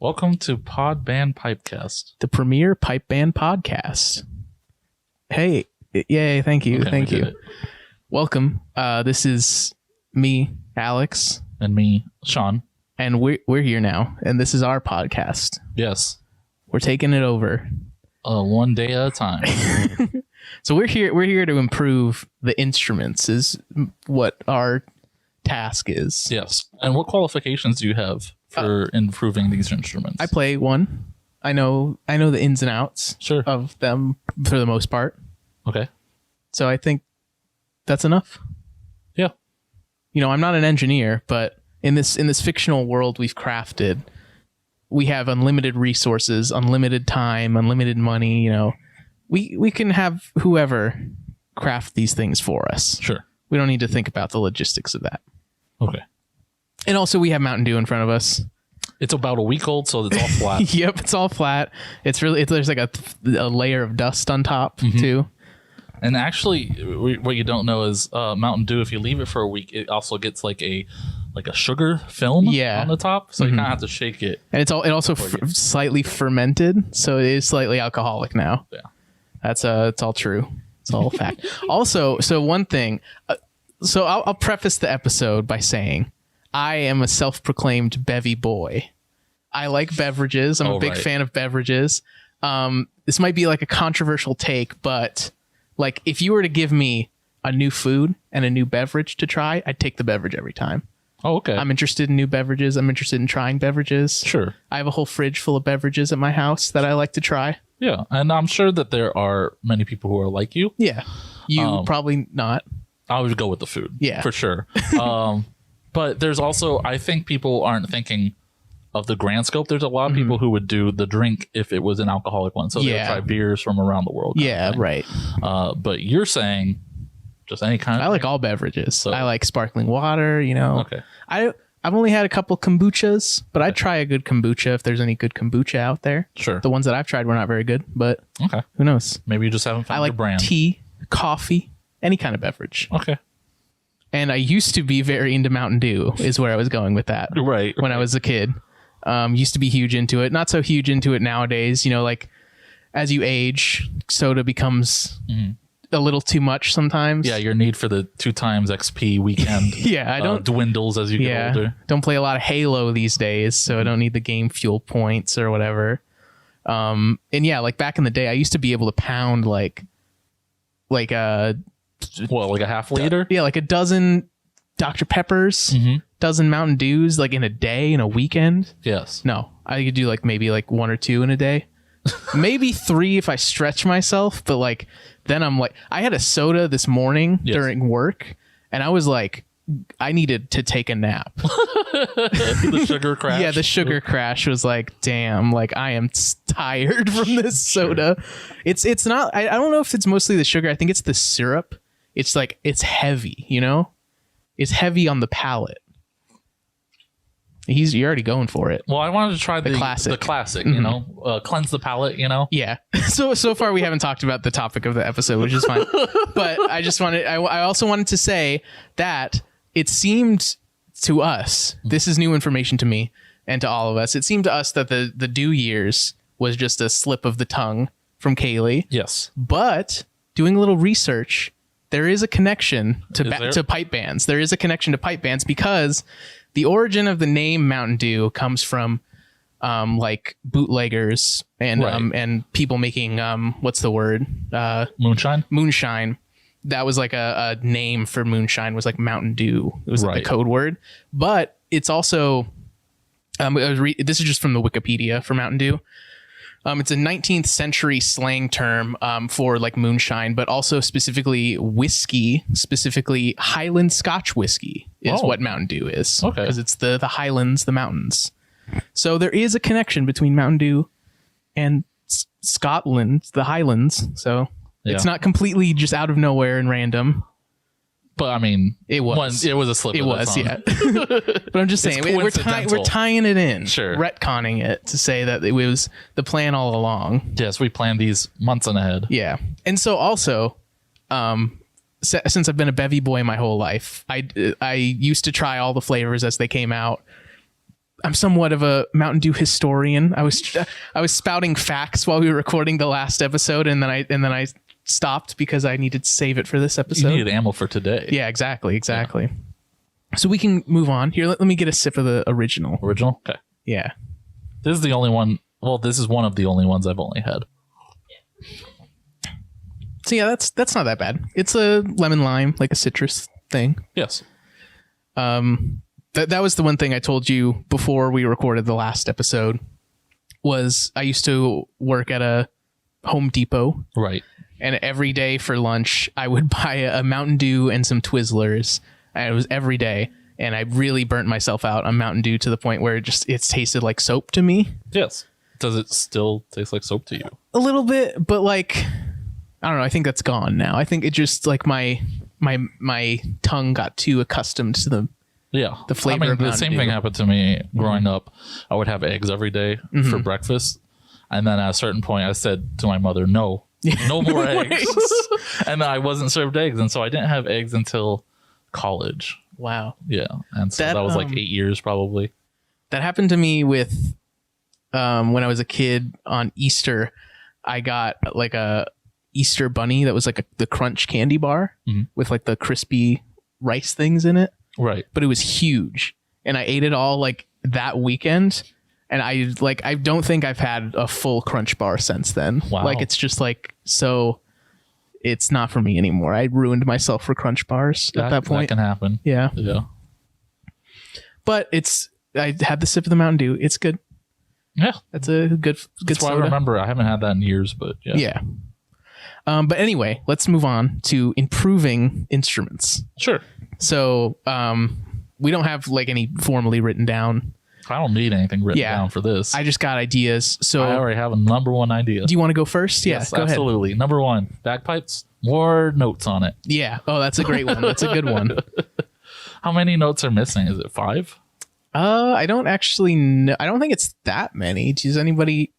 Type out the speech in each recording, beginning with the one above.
Welcome to Pod Band Pipecast, the premier pipe band podcast. Hey, yay, thank you, thank you. Welcome. This is me, Alex. And me, Sean. And we're here now, and this is our podcast. Yes. We're taking it over. One day at a time. So we're here to improve the instruments is what our task is. Yes. And what qualifications do you have for improving these instruments? I play one. I know the ins and outs of them for the most part. Okay. So I think that's enough. Yeah. You know, I'm not an engineer, but in this fictional world we've crafted, we have unlimited resources, unlimited time, unlimited money, you know. We can have whoever craft these things for us. Sure. We don't need to think about the logistics of that. Okay. And also we have Mountain Dew in front of us. It's about a week old, so it's all flat. Yep, it's all flat. There's like a layer of dust on top too. And actually, what you don't know is Mountain Dew, if you leave it for a week, it also gets like a sugar film on the top. So you kind of have to shake it. And it's also slightly fermented, so it is slightly alcoholic now. Yeah. That's it's all true. It's all fact. Also, so one thing. So I'll preface the episode by saying I am a self-proclaimed bevy boy. I like beverages. I'm a big fan of beverages. This might be like a controversial take, but like if you were to give me a new food and a new beverage to try, I'd take the beverage every time. Oh, okay. I'm interested in new beverages. I'm interested in trying beverages. Sure. I have a whole fridge full of beverages at my house that I like to try. Yeah, and I'm sure that there are many people who are like you. Yeah. You probably not. I would go with the food. Yeah. For sure. But there's also, I think people aren't thinking of the grand scope. There's a lot of people who would do the drink if it was an alcoholic one. So they would try beers from around the world. Yeah, right. But you're saying just any kind of I like all beverages. So, I like sparkling water, you know. Okay. I've only had a couple kombuchas, but I'd try a good kombucha if there's any good kombucha out there. Sure. The ones that I've tried were not very good, but who knows? Maybe you just haven't found your brand. Tea, coffee, any kind of beverage. Okay. And I used to be very into Mountain Dew is where I was going with that. Right. When I was a kid. Used to be huge into it. Not so huge into it nowadays. You know, like as you age, soda becomes a little too much sometimes. Yeah, your need for the 2x XP weekend I don't dwindles as you get older. Don't play a lot of Halo these days, so I don't need the game fuel points or whatever. And yeah, like back in the day, I used to be able to pound like a half liter? Yeah, like a dozen Dr. Peppers, dozen Mountain Dews, like in a day, in a weekend. Yes. No, I could do like maybe like one or two in a day. Maybe three if I stretch myself, but like then I'm like, I had a soda this morning during work, and I was like, I needed to take a nap. The sugar crash. Yeah, the sugar crash was like, damn, like I am tired from this soda. It's not. I don't know if it's mostly the sugar. I think it's the syrup. It's like it's heavy, you know. It's heavy on the palate. You're already going for it. Well, I wanted to try the classic, you know, cleanse the palate, you know? Yeah. So far we haven't talked about the topic of the episode, which is fine. But I also wanted to say that it seemed to us, this is new information to me and to all of us. It seemed to us that the Dew years was just a slip of the tongue from Kaylee. Yes. But doing a little research, there is a connection to pipe bands. There is a connection to pipe bands because the origin of the name Mountain Dew comes from like bootleggers and people making what's the word? Moonshine. Moonshine. That was like a name for moonshine, was like Mountain Dew. It was like a code word. But it's also this is just from the Wikipedia for Mountain Dew. It's a 19th century slang term for like moonshine, but also specifically whiskey, specifically Highland Scotch whiskey is what Mountain Dew is. Okay. Because it's the Highlands, the mountains. So there is a connection between Mountain Dew and Scotland, the Highlands. So it's not completely just out of nowhere and random. But I mean, it was a slip. It was, yeah. But I'm just saying, we're tying it in, retconning it to say that it was the plan all along. Yes, we planned these months ahead. Yeah, and so also, since I've been a bevy boy my whole life, I used to try all the flavors as they came out. I'm somewhat of a Mountain Dew historian. I was spouting facts while we were recording the last episode, and then I stopped because I needed to save it for this episode. You needed ammo for today. Yeah, exactly. Yeah. So we can move on. Here, let me get a sip of the original. Original? Okay. Yeah. This is the only one. Well, this is one of the only ones I've only had. So yeah, that's not that bad. It's a lemon lime, like a citrus thing. Yes. That was the one thing I told you before we recorded the last episode. Was I used to work at a Home Depot. Right. And every day for lunch, I would buy a Mountain Dew and some Twizzlers. And it was every day. And I really burnt myself out on Mountain Dew to the point where it tasted like soap to me. Yes. Does it still taste like soap to you? A little bit, but like, I don't know. I think that's gone now. I think it just like my tongue got too accustomed to the flavor of Mountain the same Dew. thing happened to me growing up. I would have eggs every day for breakfast. And then at a certain point, I said to my mother, no more eggs. And I wasn't served eggs. And so I didn't have eggs until college. Wow. Yeah. And so that was like 8 years probably. That happened to me with when I was a kid on Easter. I got like a Easter bunny that was like the crunch candy bar with like the crispy rice things in it. Right. But it was huge. And I ate it all like that weekend. And I don't think I've had a full crunch bar since then. Wow. Like it's just like, so it's not for me anymore. I ruined myself for crunch bars at that point. That can happen. Yeah. Yeah. But I had the sip of the Mountain Dew. It's good. Yeah. That's a good That's why soda. I remember. I haven't had that in years, but yeah. Yeah. But anyway, let's move on to improving instruments. Sure. So we don't have like any formally written down. I don't need anything written down for this. I just got ideas. So I already have a number one idea. Do you want to go first? Yes, Go absolutely. ahead. Number one, bagpipes, more notes on it. Yeah. Oh, that's a great one. That's a good one. How many notes are missing? Is it 5? I don't actually know. I don't think it's that many. Does anybody?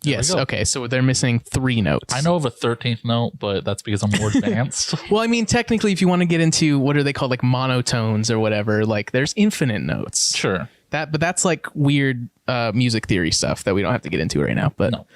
Yes. Okay. So they're missing 3 notes. I know of a 13th note, but that's because I'm more advanced. Well, I mean, technically, if you want to get into what are they called, like monotones or whatever, like there's infinite notes. Sure. But that's like weird music theory stuff that we don't have to get into right now. But No.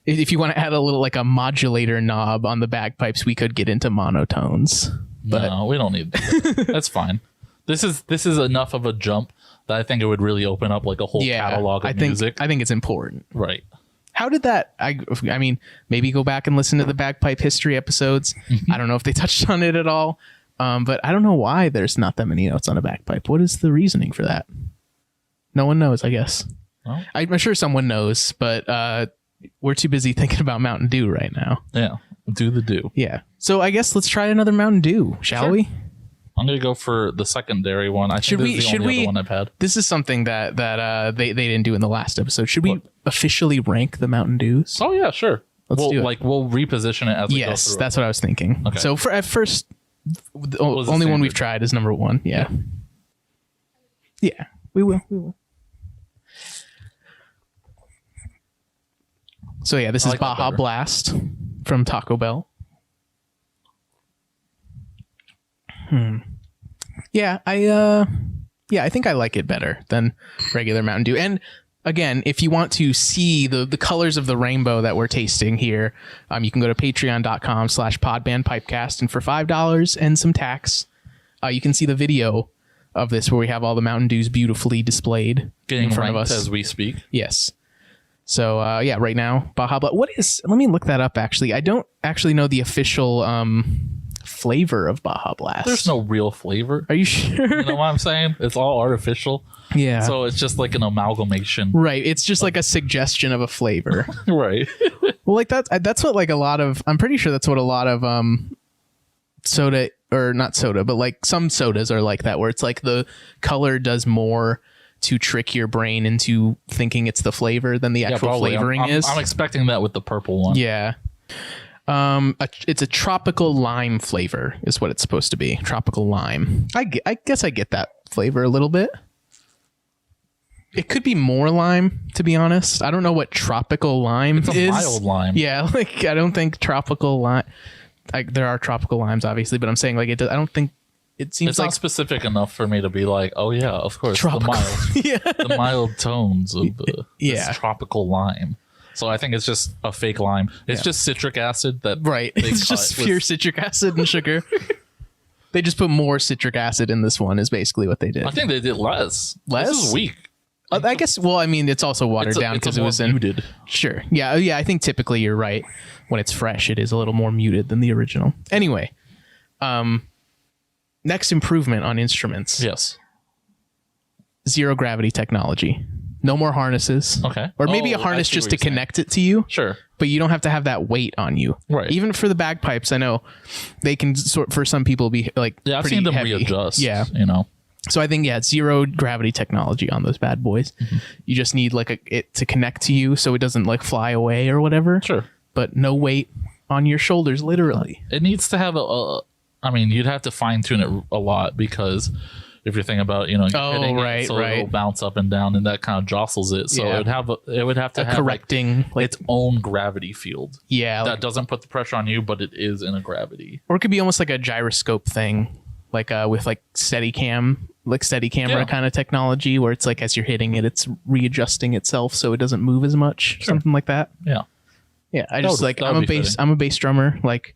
if you want to add a little like a modulator knob on the bagpipes, we could get into monotones. But No, we don't need that. That's fine. This is enough of a jump that I think it would really open up like a whole catalog of music. I think it's important. Right. How did that? I mean, maybe go back and listen to the bagpipe history episodes. I don't know if they touched on it at all, but I don't know why there's not that many notes on a bagpipe. What is the reasoning for that? No one knows, I guess. Well, I'm sure someone knows, but we're too busy thinking about Mountain Dew right now. yeah. Do the do. Yeah. So I guess let's try another Mountain Dew, shall we? I'm gonna go for the secondary one. I think this is the only other one I've had. This is something that they didn't do in the last episode. Should we officially rank the Mountain Dews? Oh yeah, sure. Let's do it. We'll reposition it as we go Yes, through. that's what I was thinking. Okay. So at first, the was the only one standard? we've tried is number 1. Yeah. Yeah, we will. So yeah, this is like that Baja better. Blast from Taco Bell. Yeah, I think I like it better than regular Mountain Dew. And again, if you want to see the colors of the rainbow that we're tasting here, you can go to patreon.com/podbandpipecast, and for $5 and some tax, you can see the video of this where we have all the Mountain Dews beautifully displayed Getting in front of ranked us as we speak. Yes. So yeah, right now Baja Blast. Let me look that up. Actually, I don't actually know the official flavor of Baja Blast. There's no real flavor. Are you sure? You know what I'm saying? It's all artificial. Yeah. So it's just like an amalgamation. Right. It's just like a suggestion of a flavor. Right. Well, like that's what like a lot of. I'm pretty sure that's what a lot of soda, or not soda, but like some sodas are like that, where it's like the color does more to trick your brain into thinking it's the flavor than the actual flavoring is. I'm expecting that with the purple one. Yeah. It's a tropical lime flavor is what it's supposed to be. Tropical lime. I guess I get that flavor a little bit. It could be more lime, to be honest. I don't know what tropical lime is. It's a mild lime. Yeah, like I don't think tropical lime. There are tropical limes, obviously, but I'm saying like I don't think it seems it's like not specific enough for me to be like, oh yeah, of course, tropical. the mild tones of Yeah. this tropical lime. So I think it's just a fake lime. It's just citric acid that Right. they It's cut just with- pure citric acid and sugar. They just put more citric acid in this one is basically what they did. I think they did less. Less? This is weak. I guess, well, I mean, it's also watered down because it was in. muted. Sure. Yeah. Yeah. I think typically you're right. When it's fresh, it is a little more muted than the original. Anyway, next improvement on instruments. Yes. Zero gravity technology. No more harnesses. Okay. Or maybe Oh, a I harness see just what to you're saying. connect it to you. Sure. But you don't have to have that weight on you. Right. Even for the bagpipes, I know they can for some people be like Yeah, I've pretty seen them heavy. readjust. Yeah. You know. So I think zero gravity technology on those bad boys. Mm-hmm. You just need like it to connect to you so it doesn't like fly away or whatever. Sure. But no weight on your shoulders, literally. It needs to have I mean, you'd have to fine tune it a lot because if you're thinking about, you're hitting right, it, so right. it'll bounce up and down, and that kind of jostles it. So Yeah. it would have to have Correcting like its own gravity field yeah, that like, doesn't put the pressure on you, but it is in a gravity. or it could be almost like a gyroscope thing, like with like steady camera Yeah. kind of technology where it's like as you're hitting it, it's readjusting itself so it doesn't move as much, something like that. Yeah. Yeah, I just would- like that I'm would a be bass fitting. I'm a bass drummer. Like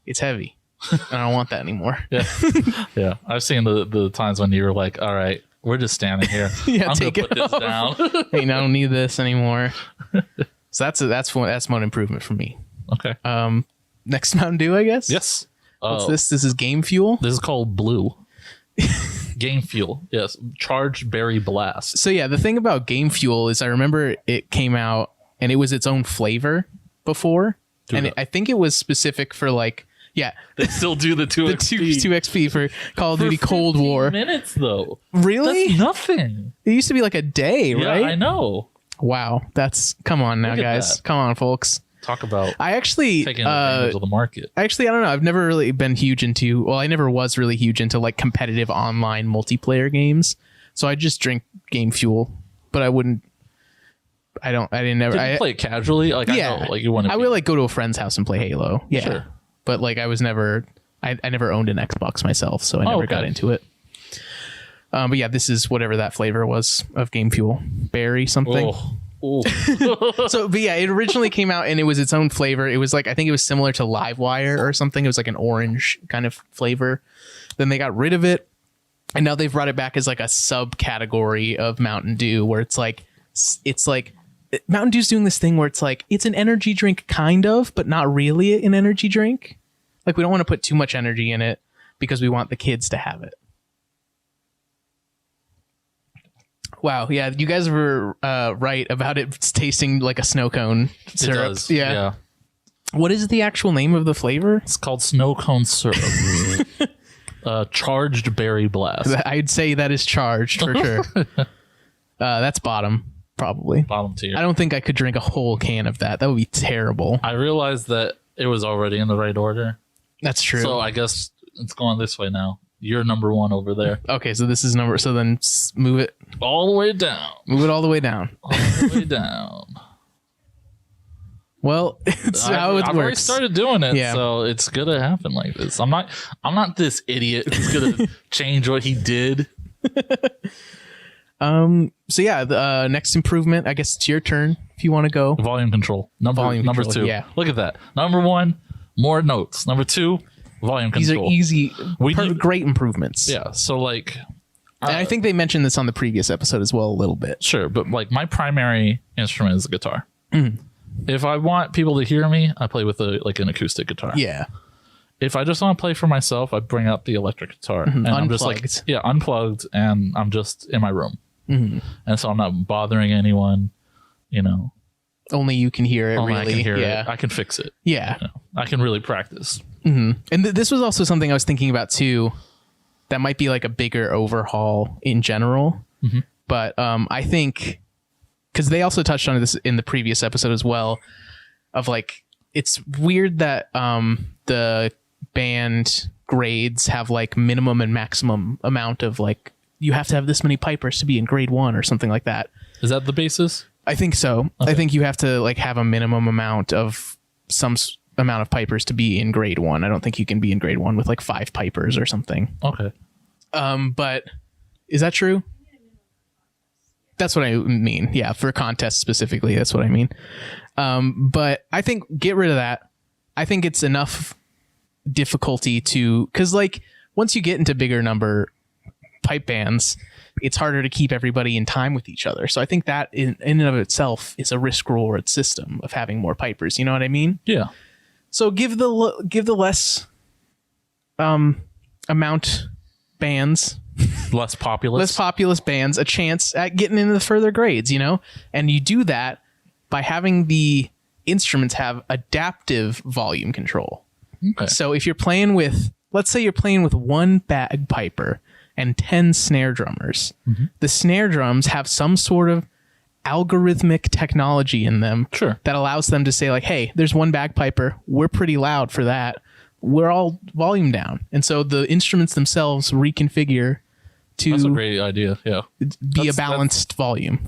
it's heavy. And I don't want that anymore. Yeah. Yeah. I've seen the times when you were like, all right, we're just standing here. Yeah, I'm take gonna put it this down. Hey, I don't need this anymore. So that's one improvement for me. Okay. Next Mountain Dew, I guess. Yes. What's this? This is Game Fuel. This is called Blue. Game Fuel. Yes. Charged Berry Blast. So yeah, the thing about Game Fuel is I remember it came out and it was its own flavor before, and I think it was specific for like They still do the 2 the 2 XP for Call of Duty Cold War. Minutes though. Really? That's nothing. It used to be like a day, Yeah, right? I know. Wow, come on now, Look at guys. that. Come on, folks. Talk about I actually taking advantage of the market. I don't know. I've never really been huge into, well, I never was really huge into like competitive online multiplayer games. So I just drink Game Fuel, but I didn't Did you play it casually? Like yeah. I know, like you want to. I would like go to a friend's house and play Halo. Yeah. Sure. But like I never owned an Xbox myself, so I never got into it. But yeah, this is whatever that flavor was of Game Fuel. Berry something. Oh. So, but yeah, it originally came out and it was its own flavor. It was like, I think it was similar to Livewire or something. It was like an orange kind of flavor. Then they got rid of it. And now they've brought it back as like a subcategory of Mountain Dew where it's like Mountain Dew's doing this thing where it's like, it's an energy drink kind of, but not really an energy drink. Like we don't want to put too much energy in it because we want the kids to have it. Wow, yeah, you guys were right about it tasting like a snow cone syrup. It does. Yeah. What is the actual name of the flavor? It's called Snow Cone Syrup. Charged Berry Blast. I'd say that is charged for sure. That's bottom, probably. Bottom tier. I don't think I could drink a whole can of that. That would be terrible. I realized that it was already in the right order. That's true. So I guess it's going this way now. You're number one over there. Okay, so this is number. So then move it. All the way down. Move it all the way down. All the way down. Well, it's how it I've already works. started doing it, Yeah. so it's gonna happen like this. I'm not this idiot who's gonna change what he did. So yeah, the next improvement. I guess it's your turn if you want to go. Volume control. Number control, 2. yeah. Look at that. Number 1, more notes. Number 2, volume These control. are easy, We need- great improvements. Yeah. So like, And I think they mentioned this on the previous episode as well a little bit. sure, but like my primary instrument is the guitar. Mm-hmm. If I want people to hear me, I play with an acoustic guitar. Yeah. If I just want to play for myself, I bring out the electric guitar and I'm just like, Unplugged. unplugged, and I'm just in my room, Mm-hmm. and so I'm not bothering anyone. Only you can hear it, Only really. I can hear yeah. it. I can fix it. Yeah. I can really practice. And this was also something I was thinking about too. That might be like a bigger overhaul in general. Mm-hmm. But I think because they also touched on this in the previous episode as well, of like it's weird that the band grades have like minimum and maximum amount of like you have to have this many pipers to be in grade 1 or something like that. Is that the basis? I think so. Okay. I think you have to like have a minimum amount of some amount of pipers to be in grade 1. I don't think you can be in grade 1 with like 5 pipers or something. Okay. But is that true? That's what I mean. Yeah, for contests specifically, that's what I mean. But I think get rid of that. I think it's enough difficulty because like once you get into bigger number pipe bands, it's harder to keep everybody in time with each other. So I think that in and of itself is a risk reward system of having more pipers. You know what I mean? Yeah. So give the less amount bands, less populous bands a chance at getting into the further grades, you know? And you do that by having the instruments have adaptive volume control. Okay. So if you're playing with, let's say you're playing with one bagpiper and 10 snare drummers, the snare drums have some sort of algorithmic technology in them that allows them to say like, hey, there's one bagpiper. We're pretty loud for that. We're all volume down. And so the instruments themselves reconfigure to that's a great idea. Yeah. Be a balanced volume.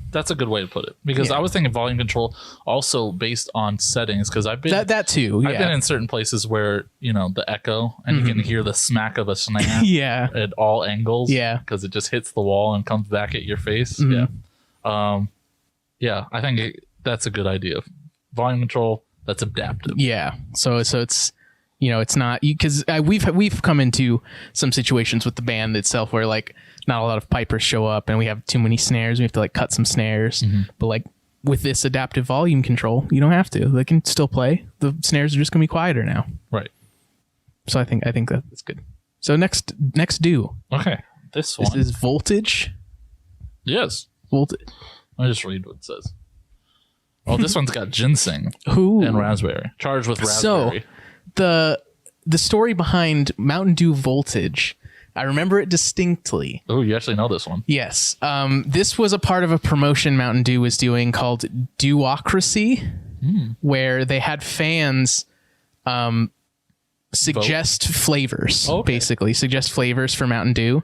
That's a good way to put it, because I was thinking volume control also based on settings, because I've been that too. Yeah. I've been in certain places where, you know, the echo and you can hear the smack of a snare at all angles. Yeah. Because it just hits the wall and comes back at your face. Yeah. I think that's a good idea. Volume control that's adaptive. Yeah. So it's, you know, it's not, because we've come into some situations with the band itself where like not a lot of pipers show up and we have too many snares. We have to like cut some snares. But like with this adaptive volume control, you don't have to. They can still play. The snares are just gonna be quieter now. Right. So I think that's good. So next do. Okay. This is voltage. Yes. Voltage. I'll just read what it says. Oh, this one's got ginseng and raspberry. Charged with raspberry. So the story behind Mountain Dew Voltage, I remember it distinctly. Oh, you actually know this one. Yes. This was a part of a promotion Mountain Dew was doing called Dewocracy, where they had fans suggest flavors, basically. Suggest flavors for Mountain Dew.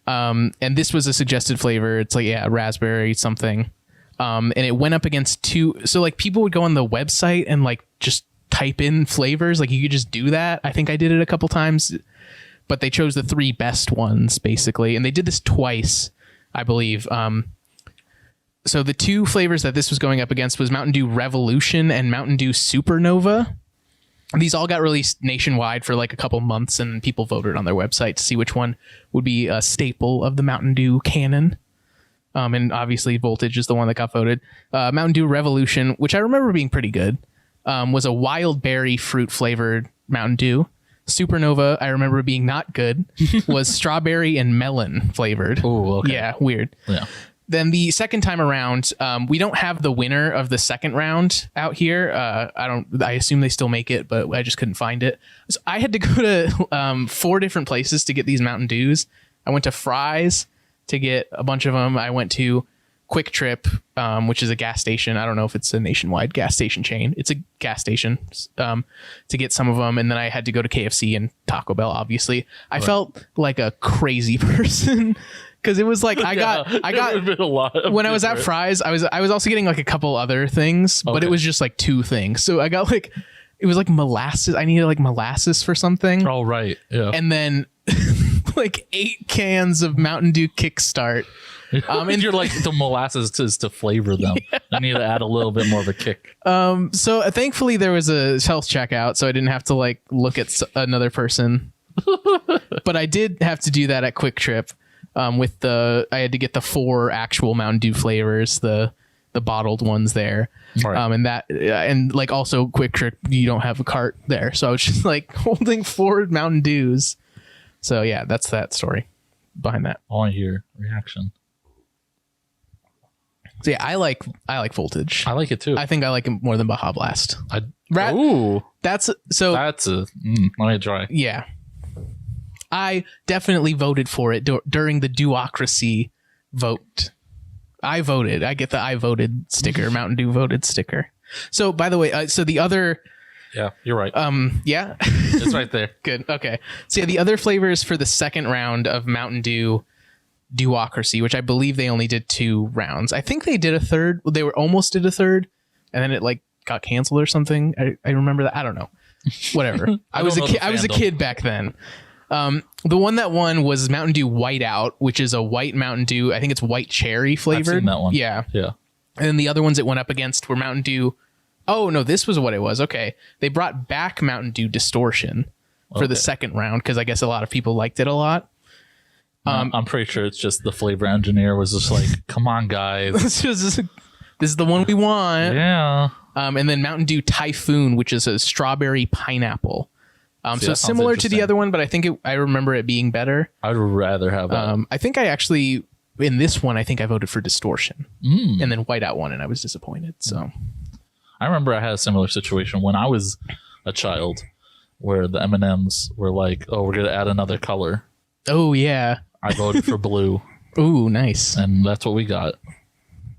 And this was a suggested flavor. It's like, raspberry something. And it went up against 2. So like people would go on the website and like just type in flavors. Like you could just do that. I think I did it a couple times. But they chose the 3 best ones, basically. And they did this twice, I believe. So the 2 flavors that this was going up against was Mountain Dew Revolution and Mountain Dew Supernova. These all got released nationwide for like a couple months, and people voted on their website to see which one would be a staple of the Mountain Dew canon. And obviously Voltage is the one that got voted. Mountain Dew Revolution, which I remember being pretty good, was a wild berry fruit flavored Mountain Dew. Supernova, I remember being not good, was strawberry and melon flavored. Oh, okay. Yeah, weird. Yeah. Then the second time around, we don't have the winner of the second round out here. I assume they still make it, but I just couldn't find it. So I had to go to 4 different places to get these Mountain Dews. I went to Fry's to get a bunch of them. I went to Quick Trip, which is a gas station. I don't know if it's a nationwide gas station chain. It's a gas station to get some of them. And then I had to go to KFC and Taco Bell, obviously. I felt like a crazy person because it was like I got a lot when I was at Fry's. I was also getting like a couple other things, but it was just like 2 things. So I got like, it was like molasses. I needed like molasses for something. Oh, right. Yeah. And then like 8 cans of Mountain Dew Kickstart. And you're like, the molasses is to flavor them. I need to add a little bit more of a kick. So thankfully there was a health checkout, so I didn't have to like look at another person. But I did have to do that at Quick Trip. I had to get the 4 actual Mountain Dew flavors, the bottled ones there. Right. And like also Quick Trip, you don't have a cart there, so I was just like holding 4 Mountain Dews. So yeah, that's that story behind that. All I hear reaction. So yeah, I like Voltage. I like it too. I think I like it more than Baja Blast. Let me try. Yeah, I definitely voted for it during the Dewocracy vote. I voted. I get the I voted sticker, Mountain Dew voted sticker. So by the way, so the other. Yeah, you're right. Yeah, it's right there. Good. Okay. So yeah, the other flavors for the second round of Mountain Dew Dewocracy, which I believe they only did 2 rounds. I think they did a third. They were almost did a third, and then it like got canceled or something. I remember that. I don't know. Whatever. I was a kid back then. The one that won was Mountain Dew Whiteout, which is a white Mountain Dew. I think it's white cherry flavored. I've seen that one. Yeah. Yeah. And then the other ones it went up against were Mountain Dew. Oh, no, this was what it was. Okay. They brought back Mountain Dew Distortion for the second round because I guess a lot of people liked it a lot. I'm pretty sure it's just the flavor engineer was just like, come on, guys. This is the one we want. Yeah. And then Mountain Dew Typhoon, which is a strawberry pineapple. So similar to the other one, but I remember it being better. I'd rather have that. I think I actually, in this one, I think I voted for Distortion. And then Whiteout won, and I was disappointed. So I remember I had a similar situation when I was a child where the M&Ms were like, oh, we're going to add another color. Oh, yeah. I voted for blue. Ooh, nice. And that's what we got.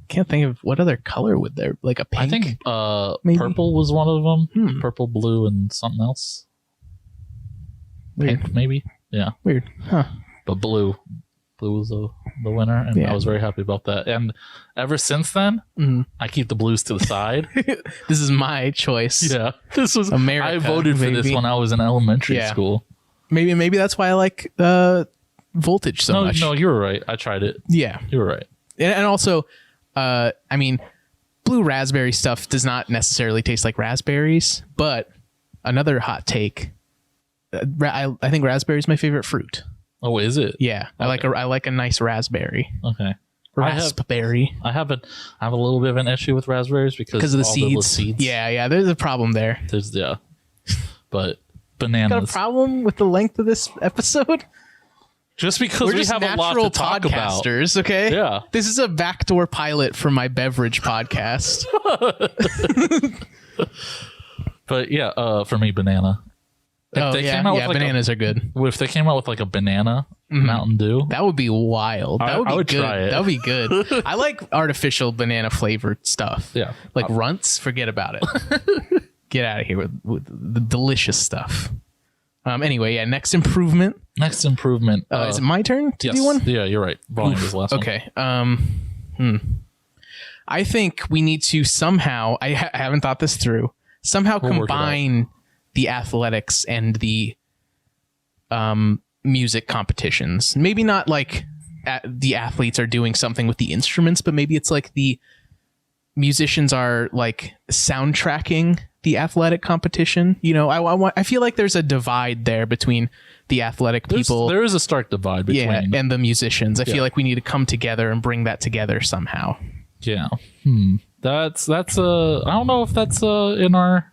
Can't think of what other color would there, like a pink? I think purple was one of them. Purple, blue, and something else. Weird. Pink, maybe. Yeah. Weird. Huh. But blue was the winner, and I was very happy about that. And ever since then, I keep the blues to the side. This is my choice. Yeah. This was America. I voted for this when I was in elementary school. Maybe that's why I like Voltage so much. No, you were right. I tried it. Yeah. You were right. And also, I mean, blue raspberry stuff does not necessarily taste like raspberries, but another hot take, I think raspberry is my favorite fruit. Oh, is it? Yeah. Okay. I like a nice raspberry. Okay. Raspberry. I have a little bit of an issue with raspberries because of the seeds. Yeah, there's a problem there. But bananas. Got a problem with the length of this episode? Just because we have a lot to talk about. Okay? Yeah. This is a backdoor pilot for my beverage podcast. But yeah, for me, banana. Bananas are good. If they came out with like a banana Mountain Dew, that would be wild. That would be good. Try it. That would be good. I like artificial banana flavored stuff. Yeah. Like Runts, forget about it. Get out of here with the delicious stuff. Anyway, yeah, next improvement. Is it my turn to do one? Yeah, you're right. Volume is the last one. Okay. I think we need to somehow, I haven't thought this through, combine the athletics and the music competitions. Maybe not like the athletes are doing something with the instruments, but maybe it's like the musicians are like soundtracking the athletic competition. You know, I feel like there's a divide there between the athletic people. There is a stark divide between and the musicians. I feel like we need to come together and bring that together somehow. Yeah. That's I don't know if that's in our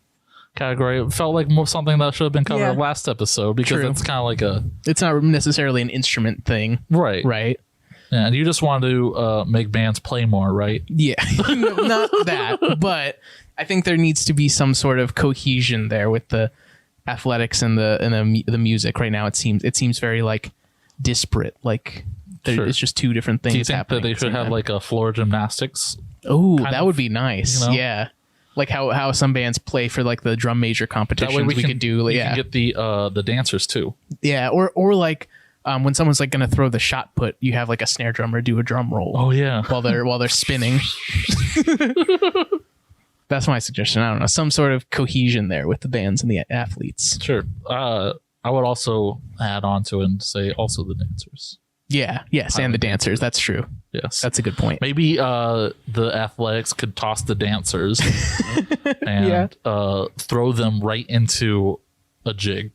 category. It felt like something that should have been covered last episode because it's kind of like it's not necessarily an instrument thing. Right. Yeah, and you just want to make bands play more, right? Yeah. Not that, but I think there needs to be some sort of cohesion there with the athletics and the music. Right now it seems very like disparate. Like it's just two different things. Do you think that they should have like a floor gymnastics? Oh, that would be nice. You know? Yeah. Like how some bands play for like the drum major competitions. That way we could do. You can get the dancers too. Yeah, or like when someone's like going to throw the shot put, you have like a snare drummer do a drum roll. Oh yeah, while they're spinning. That's my suggestion. I don't know, some sort of cohesion there with the bands and the athletes. Sure. I would also add on to it and say also the dancers. Yeah. Yes, and the dancers. That's true. Yes, that's a good point. Maybe the athletics could toss the dancers and throw them right into a jig.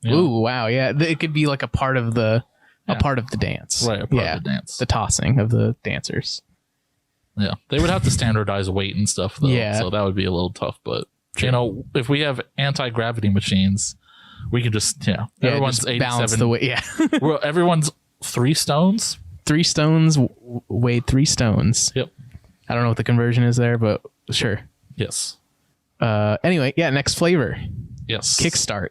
Ooh, wow! Yeah, it could be like a part of the dance, right? A part of the dance, the tossing of the dancers. Yeah, they would have to standardize weight and stuff, though. Yeah, so that would be a little tough. But you know, if we have anti-gravity machines, we could just everyone's just balance the weight. Yeah, everyone's 3 stones. 3 stones weighed 3 stones. Yep. I don't know what the conversion is there, but sure. Yes. Anyway, next flavor. Yes. Kickstart.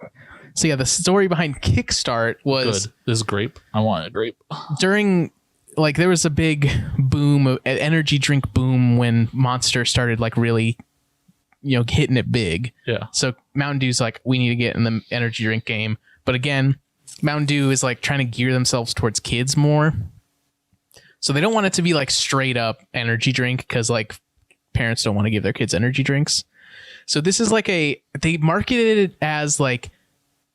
So the story behind Kickstart was... Good. This is grape. I want a grape. During, like, there was a big boom, an energy drink boom when Monster started, like, really, hitting it big. Yeah. So Mountain Dew's like, we need to get in the energy drink game. But again, Mountain Dew is, like, trying to gear themselves towards kids more. So they don't want it to be, like, straight up energy drink because, like, parents don't want to give their kids energy drinks. So this is like they marketed it as like,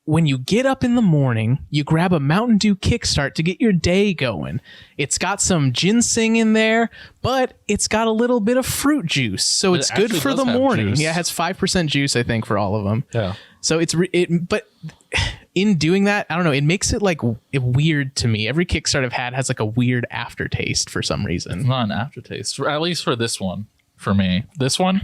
when you get up in the morning, you grab a Mountain Dew Kickstart to get your day going. It's got some ginseng in there, but it's got a little bit of fruit juice. So it's good for the morning. Juice. Yeah, it has 5% juice, I think, for all of them. Yeah. So but in doing that, I don't know, it makes it like weird to me. Every Kickstart I've had has like a weird aftertaste for some reason. It's not an aftertaste, at least for this one. For me, this one,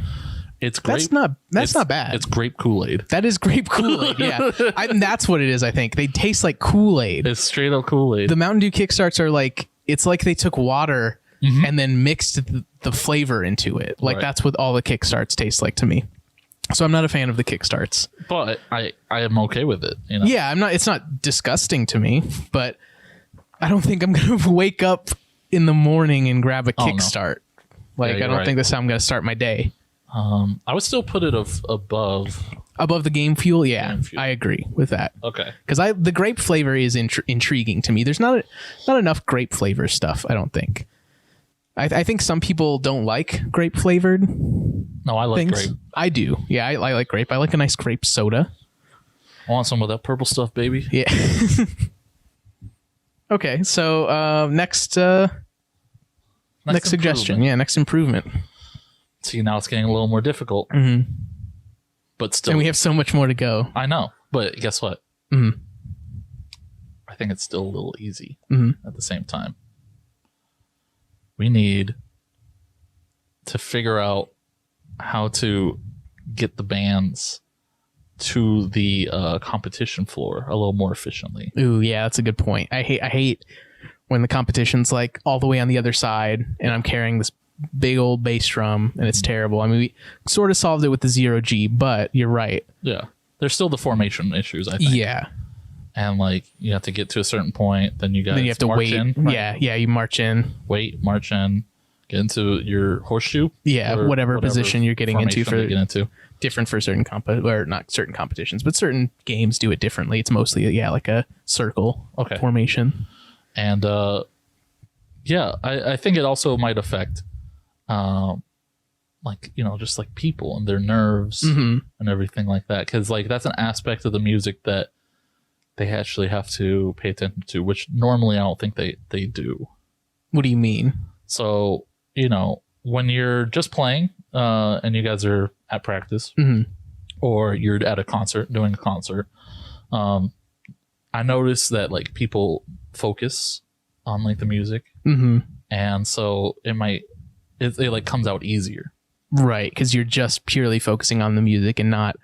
it's grape. That's not bad. It's grape Kool-Aid. That is grape Kool-Aid. Yeah, that's what it is. I think they taste like Kool-Aid. It's straight up Kool-Aid. The Mountain Dew Kickstarts are like, it's like they took water and then mixed the flavor into it. Like that's what all the Kickstarts taste like to me. So I'm not a fan of the Kickstarts. But I am okay with it. You know? Yeah, I'm not. It's not disgusting to me, but I don't think I'm gonna wake up in the morning and grab a Kickstart. No. Like I don't think that's how I'm gonna start my day. I would still put it above the Game Fuel. Yeah, Game Fuel. I agree with that. Okay, because the grape flavor is intriguing to me. There's not enough grape flavor stuff, I don't think. I think some people don't like grape flavored. No, I like grape. I do. Yeah, I like grape. I like a nice grape soda. I want some of that purple stuff, baby. Yeah. Okay, so next suggestion. Yeah, next improvement. See, now it's getting a little more difficult. But still. And we have so much more to go. I know. But guess what? I think it's still a little easy at the same time. We need to figure out how to get the bands to the competition floor a little more efficiently. Ooh, yeah, that's a good point. I hate when the competition's like all the way on the other side and I'm carrying this big old bass drum and it's terrible. I mean, we sort of solved it with the 0G, but you're right. Yeah. There's still the formation issues, I think. Yeah. And like you have to get to a certain point, then you have to march wait. In. Right? Yeah, you march in. Wait, march in, get into your horseshoe. Yeah, whatever position you're getting into for different for certain or not certain competitions, but certain games do it differently. It's mostly like a circle formation. And I think it also might affect just like people and their nerves and everything like that, because like that's an aspect of the music that they actually have to pay attention to, which normally I don't think they do. What do you mean? So, when you're just playing and you guys are at practice or you're at a concert, doing a concert, I noticed that like people focus on like the music. And so it like comes out easier. Right. Because you're just purely focusing on the music and not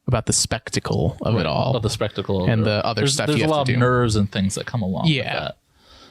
about the spectacle of it all. About the spectacle and the other stuff you have to do. There's a lot of nerves and things that come along with that.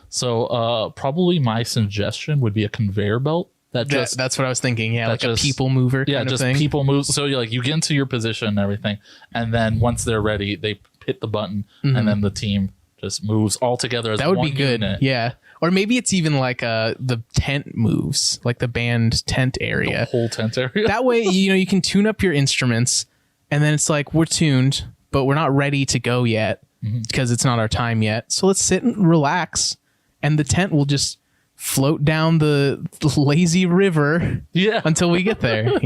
So probably my suggestion would be a conveyor belt. That's what I was thinking. Yeah, like a people mover kind of thing. People move. So you get into your position and everything, and then once they're ready, they hit the button, and then the team just moves all together as one unit. That would be good. Yeah. Or maybe it's even like the tent moves, like the band tent area. The whole tent area. That way, you can tune up your instruments, and then it's like, we're tuned, but we're not ready to go yet because it's not our time yet. So let's sit and relax, and the tent will just float down the lazy river until we get there,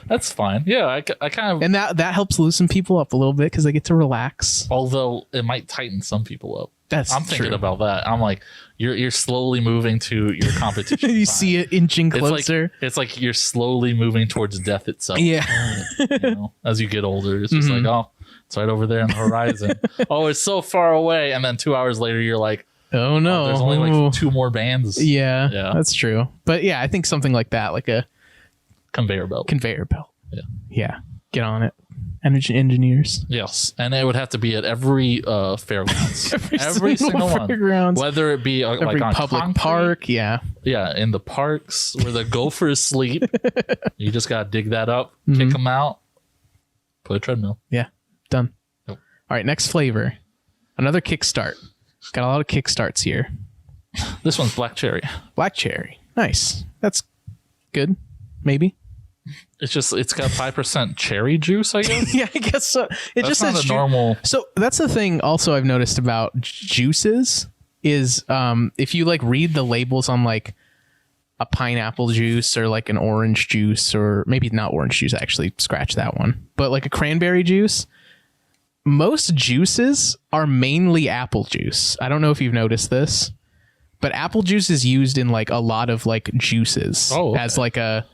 That's fine. Yeah, I kind of... And that helps loosen people up a little bit because they get to relax. Although it might tighten some people up. I'm thinking true. About that. I'm like, you're slowly moving to your competition. You see it inching closer. It's like you're slowly moving towards death itself. Yeah. As you get older, it's just like, oh, it's right over there on the horizon. Oh, it's so far away. And then 2 hours later, you're like, oh no, there's only like 2 more bands. Yeah, that's true. But yeah, I think something like that, like a conveyor belt. Yeah. Get on it. Energy engineers. Yes, and it would have to be at every fairgrounds, every single one, fairgrounds. Whether it be every like on public concrete, park, in the parks where the gophers sleep. You just gotta dig that up, kick them out, put a treadmill. Yeah, done. All right, next flavor, another Kickstart. Got a lot of Kickstarts here. This one's black cherry. Black cherry, nice. That's good. Maybe. It's got 5% cherry juice, I guess. Yeah, I guess so. It just says normal. So that's the thing also I've noticed about juices is if you like read the labels on like a pineapple juice or like an orange juice, or maybe not orange juice, actually, scratch that one, but like a cranberry juice. Most juices are mainly apple juice. I don't know if you've noticed this, but apple juice is used in like a lot of like juices as like a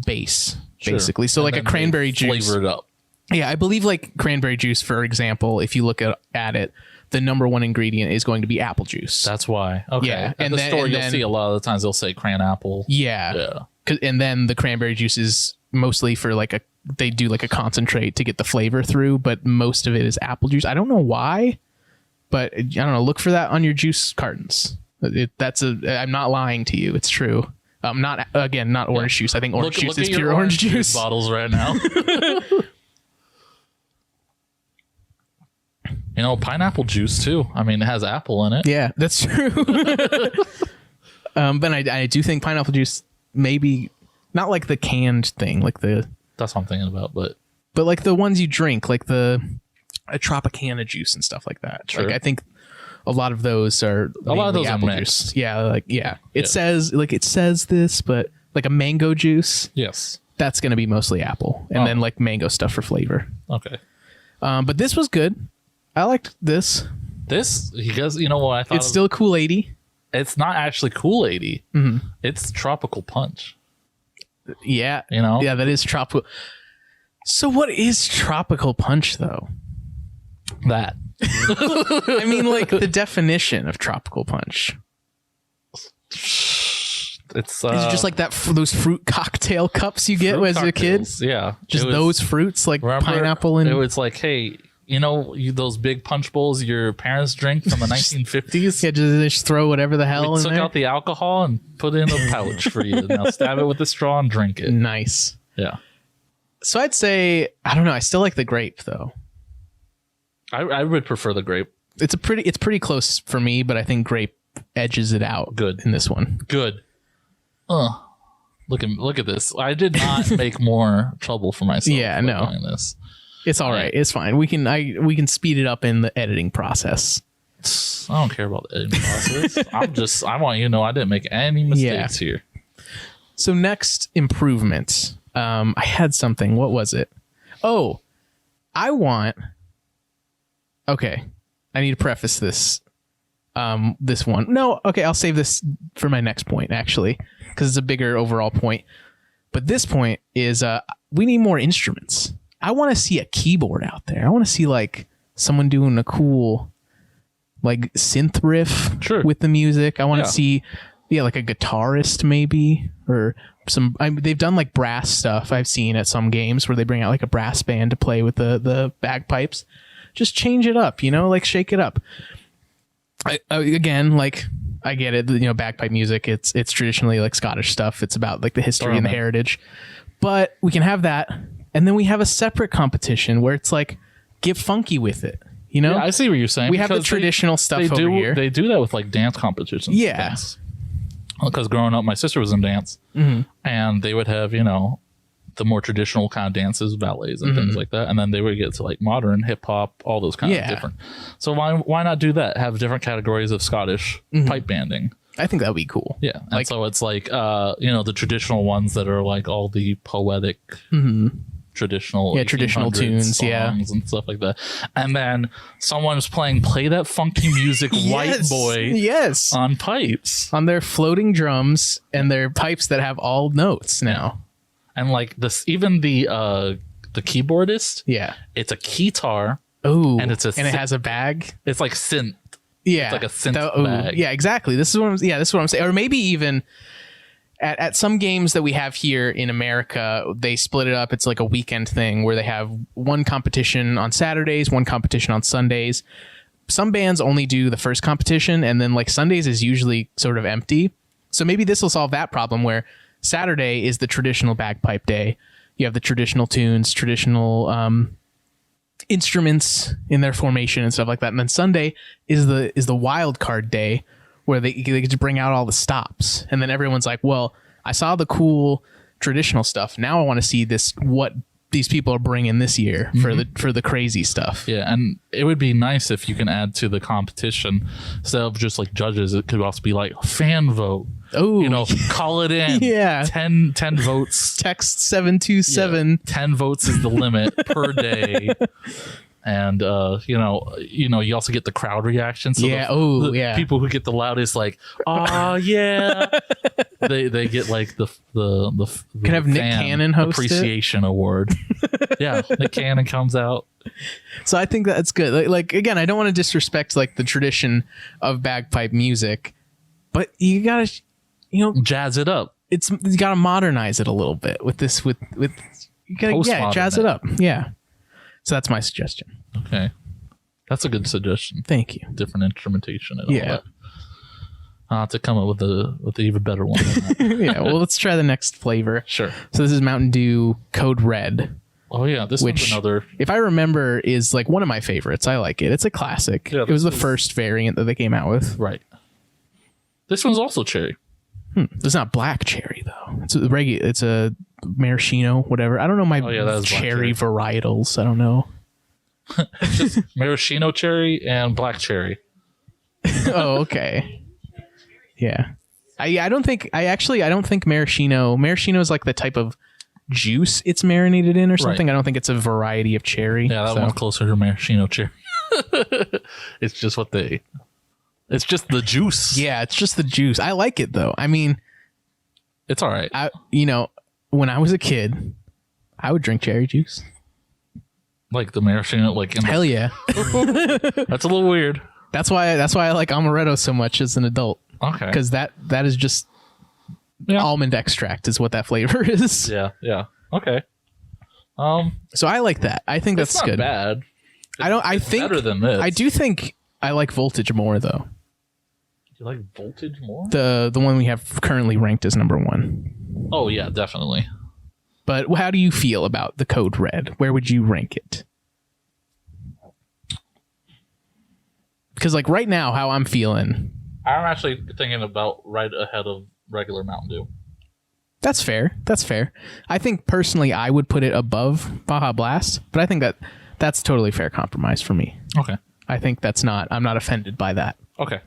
base, basically. So and like a cranberry juice. Flavored up. Yeah, I believe like cranberry juice, for example, if you look at it, the number one ingredient is going to be apple juice. That's why. Okay. Yeah. At the store, you'll see a lot of the times they'll say cran apple. Yeah. And then the cranberry juice is mostly for like they do like a concentrate to get the flavor through, but most of it is apple juice. I don't know why, but I don't know. Look for that on your juice cartons. I'm not lying to you. It's true. Not orange juice. I think orange juice is pure orange juice. Bottles right now. Pineapple juice too. I mean, it has apple in it. Yeah, that's true. But I do think pineapple juice, maybe not like the canned thing, like that's what I'm thinking about, but like the ones you drink, like a Tropicana juice and stuff like that. Sure. Like I think a lot of those are apple juice. Yeah, it says this, but like a mango juice. Yes, that's going to be mostly apple, and then like mango stuff for flavor. Okay. But this was good. I liked this. Because you know what I thought it's still Kool-Aid-y. It's not actually Kool-Aid-y. Mm-hmm. It's tropical punch. Yeah. Yeah, that is tropical. So what is tropical punch though? That. I mean, like the definition of tropical punch. It's is it just like that those fruit cocktail cups you get as a kid? Yeah. Just those fruits like pineapple and it was like, hey, those big punch bowls your parents drink from the 1950s? Yeah, just throw whatever the hell in there. Took out the alcohol and put it in a pouch for you. Now stab it with a straw and drink it. Nice. Yeah. So I'd say, I don't know. I still like the grape though. I would prefer the grape. It's pretty close for me, but I think grape edges it out. Good in this one. Good. Look at this. I did not make more trouble for myself. Yeah, no. Doing this. It's all right. It's fine. We can speed it up in the editing process. I don't care about the editing process. I want you to know I didn't make any mistakes here. So next improvement. I had something. What was it? Oh, okay. I need to preface this. This one. No, okay, I'll save this for my next point, actually, because it's a bigger overall point. But this point is we need more instruments. I want to see a keyboard out there. I want to see like someone doing a cool like synth riff with the music. I want to see like a guitarist maybe, or they've done like brass stuff I've seen at some games where they bring out like a brass band to play with the bagpipes. Just change it up, like shake it up. Again, like I get it, bagpipe music, it's traditionally like Scottish stuff. It's about like the history and the heritage, but we can have that. And then we have a separate competition where it's like, get funky with it. Yeah, I see what you're saying. We have the traditional stuff over here. They do that with like dance competitions. Yeah. Because growing up, my sister was in dance, and they would have, the more traditional kind of dances, ballets and things like that. And then they would get to like modern hip hop, all those kind of different. So why not do that? Have different categories of Scottish pipe banding. I think that would be cool. Yeah. And so it's like, the traditional ones that are like all the poetic, traditional tunes, songs and stuff like that. And then someone's play that funky music, white boy, on pipes, on their floating drums and their pipes that have all notes now. And like this, even the keyboardist, it's a keytar. Oh, and it has a bag. It's like synth. Yeah, it's like a synth bag. Yeah, exactly. This is what I'm saying. Or maybe even at some games that we have here in America, they split it up. It's like a weekend thing where they have one competition on Saturdays, one competition on Sundays. Some bands only do the first competition, and then like Sundays is usually sort of empty. So maybe this will solve that problem where Saturday is the traditional bagpipe day. You have the traditional tunes, traditional instruments in their formation and stuff like that. And then Sunday is the wild card day where they get to bring out all the stops. And then everyone's like, well, I saw the cool traditional stuff. Now I want to see what these people are bringing this year for the crazy stuff. Yeah, and it would be nice if you can add to the competition, instead of just like judges, it could also be like fan vote. Oh, you know, call it in. Yeah. 10 votes. Text 727. Yeah, 10 votes is the limit per day. And you also get the crowd reaction. So yeah. People who get the loudest, like, oh yeah, they get like the can have Nick Cannon host appreciation award. Yeah, Nick Cannon comes out. So I think that's good. Like again, I don't want to disrespect like the tradition of bagpipe music, but you gotta, jazz it up. You gotta modernize it a little bit with this. With you gotta jazz it up. Yeah. So that's my suggestion. Okay. That's a good suggestion. Thank you. Different instrumentation and all that. I'll have to come up with an even better one. Yeah, well, let's try the next flavor. Sure. So this is Mountain Dew Code Red. Oh, yeah. This one's another... if I remember, is like one of my favorites. I like it. It's a classic. Yeah, it was the first variant that they came out with. Right. This one's also cherry. It's not black cherry, though. It's a maraschino, whatever. I don't know my cherry varietals. I don't know. It's just maraschino cherry and black cherry. Oh, okay. Yeah. I don't think maraschino is like the type of juice it's marinated in or something. Right. I don't think it's a variety of cherry. Yeah, that one's closer to maraschino cherry. It's just it's just the juice. Yeah, it's just the juice. I like it though. I mean, it's all right. When I was a kid, I would drink cherry juice. Like the maraschino, hell yeah. That's a little weird. That's why I like amaretto so much as an adult. Okay. Because that is just almond extract is what that flavor is. Yeah, yeah. Okay. So I like that. I think that's not good. Bad. I think better than this. I do think I like Voltage more though. You like Voltage more? The one we have currently ranked as number 1. Oh yeah, definitely. But how do you feel about the Code Red? Where would you rank it? Because like right now, how I'm feeling, I'm actually thinking about right ahead of regular Mountain Dew. That's fair. I think personally, I would put it above Baja Blast, but I think that's totally fair compromise for me. Okay. I think I'm not offended by that. Okay.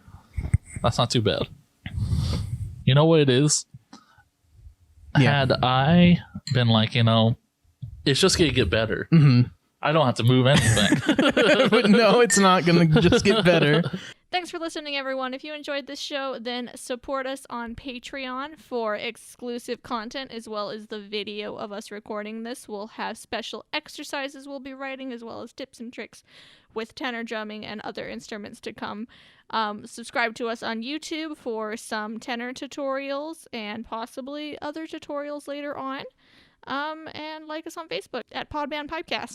That's not too bad. You know what it is? Yeah. Had I been like, it's just going to get better. Mm-hmm. I don't have to move anything. But no, it's not going to just get better. Thanks for listening, everyone. If you enjoyed this show, then support us on Patreon for exclusive content, as well as the video of us recording this. We'll have special exercises we'll be writing, as well as tips and tricks with tenor drumming and other instruments to come. Subscribe to us on YouTube for some tenor tutorials and possibly other tutorials later on. And like us on Facebook at Podband Pipecast.